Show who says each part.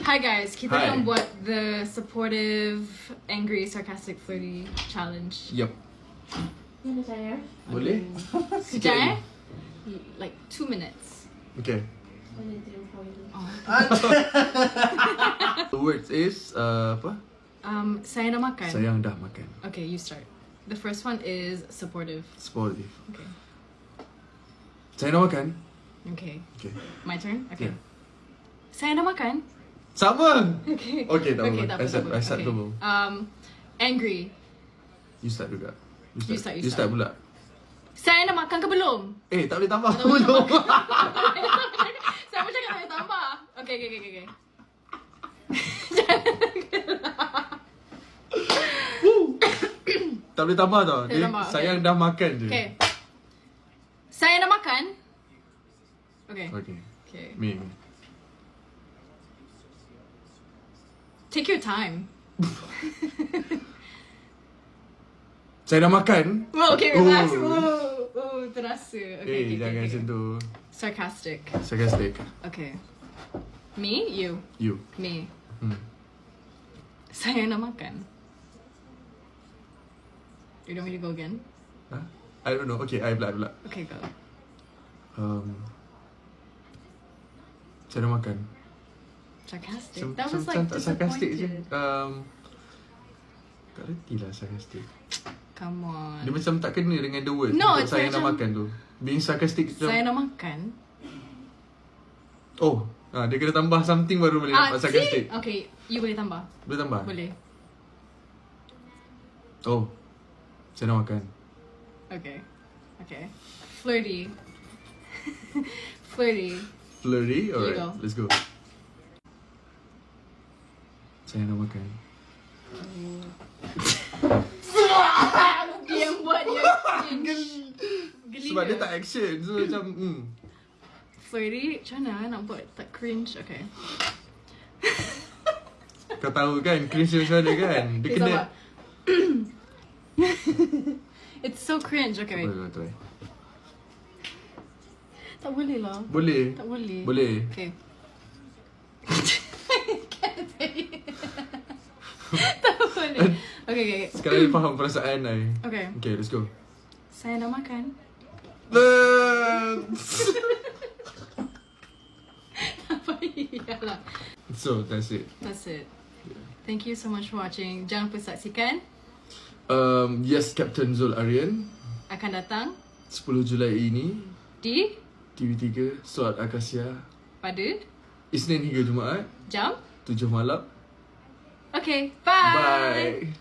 Speaker 1: Hi guys, kita
Speaker 2: Hi.
Speaker 1: akan buat the supportive, angry, sarcastic, flirty challenge.
Speaker 2: Yup. Boleh?
Speaker 1: Sekejap eh? Like 2 minutes.
Speaker 2: Okay.
Speaker 1: Oh.
Speaker 2: The words is apa?
Speaker 1: Saya nak makan.
Speaker 2: Sayang dah makan.
Speaker 1: Okay, you start. The first one is supportive.
Speaker 2: Sportive.
Speaker 1: Okay.
Speaker 2: Saya nak makan.
Speaker 1: Okay.
Speaker 2: Okay.
Speaker 1: My turn? Okay.
Speaker 2: Yeah.
Speaker 1: Saya nak makan.
Speaker 2: Sama.
Speaker 1: Okay.
Speaker 2: Okay, tak
Speaker 1: Okay,
Speaker 2: apa. I start
Speaker 1: Okay.
Speaker 2: dulu.
Speaker 1: Angry.
Speaker 2: You start juga.
Speaker 1: You start.
Speaker 2: You start pula.
Speaker 1: Saya nak makan ke belum?
Speaker 2: Tak boleh tambah
Speaker 1: Tak boleh
Speaker 2: belum.
Speaker 1: Saya pun cakap tak boleh tambah. Okay.
Speaker 2: Tak boleh tambah tau.
Speaker 1: Tak
Speaker 2: Dia
Speaker 1: tambah, okay.
Speaker 2: sayang dah makan je.
Speaker 1: Okay. Saya nak makan. Okay.
Speaker 2: Okay. Me.
Speaker 1: Take your time.
Speaker 2: Saya dah makan.
Speaker 1: Oh, okay, relax.
Speaker 2: Oh.
Speaker 1: Oh, terasa. Okay.
Speaker 2: Jangan macam tu.
Speaker 1: Sarcastic.
Speaker 2: Sarcastic.
Speaker 1: Okay. Me, you.
Speaker 2: You.
Speaker 1: Me.
Speaker 2: Hmm.
Speaker 1: Saya nak makan. You want me to go again?
Speaker 2: Huh? I don't know. Okay, I pula.
Speaker 1: Okay, go.
Speaker 2: Saya dah makan.
Speaker 1: Sarcastic. That was like
Speaker 2: tak sarcastic je.
Speaker 1: disappointed.
Speaker 2: Tak reti lah sarcastic.
Speaker 1: Come on.
Speaker 2: Dia macam tak kena dengan the word.
Speaker 1: No,
Speaker 2: untuk
Speaker 1: it's
Speaker 2: saya dah
Speaker 1: macam-
Speaker 2: makan tu. Being sarcastic macam,
Speaker 1: Saya nak makan.
Speaker 2: oh, dia kena tambah something baru boleh dapat sarcastic.
Speaker 1: See? Okay, you boleh tambah.
Speaker 2: Boleh tambah?
Speaker 1: Boleh.
Speaker 2: Oh, saya nak makan.
Speaker 1: Okay. Flirty. Flirty.
Speaker 2: Flirty?
Speaker 1: Here you
Speaker 2: Alright,
Speaker 1: go.
Speaker 2: let's go. Saya nak makan.
Speaker 1: Dia yang buat dia cringe. Geli
Speaker 2: Sebab dia
Speaker 1: ke?
Speaker 2: tak action. So macam
Speaker 1: Flirty, macam mana nak buat tak cringe? Okay.
Speaker 2: kau tahu kan cringe macam mana kan. Dia
Speaker 1: Okay,
Speaker 2: kena.
Speaker 1: sabar. It's so cringe. Okay, wait.
Speaker 2: Try.
Speaker 1: Tak boleh lah.
Speaker 2: Boleh.
Speaker 1: Tak boleh.
Speaker 2: Boleh.
Speaker 1: Okay. Tak boleh. Okay.
Speaker 2: Sekarang dia faham perasaan I.
Speaker 1: Okay.
Speaker 2: Okay, let's go.
Speaker 1: Saya nak makan. Tak payahlah.
Speaker 2: So, that's it.
Speaker 1: That's it. Thank you so much for watching. Jangan lupa saksikan.
Speaker 2: Yes, Captain Zul Aryan.
Speaker 1: Akan datang
Speaker 2: 10 Julai ini
Speaker 1: di
Speaker 2: TV3 Surat Akasia,
Speaker 1: pada
Speaker 2: Isnin hingga Jumaat
Speaker 1: jam
Speaker 2: 7 malam.
Speaker 1: Okay, bye.
Speaker 2: Bye.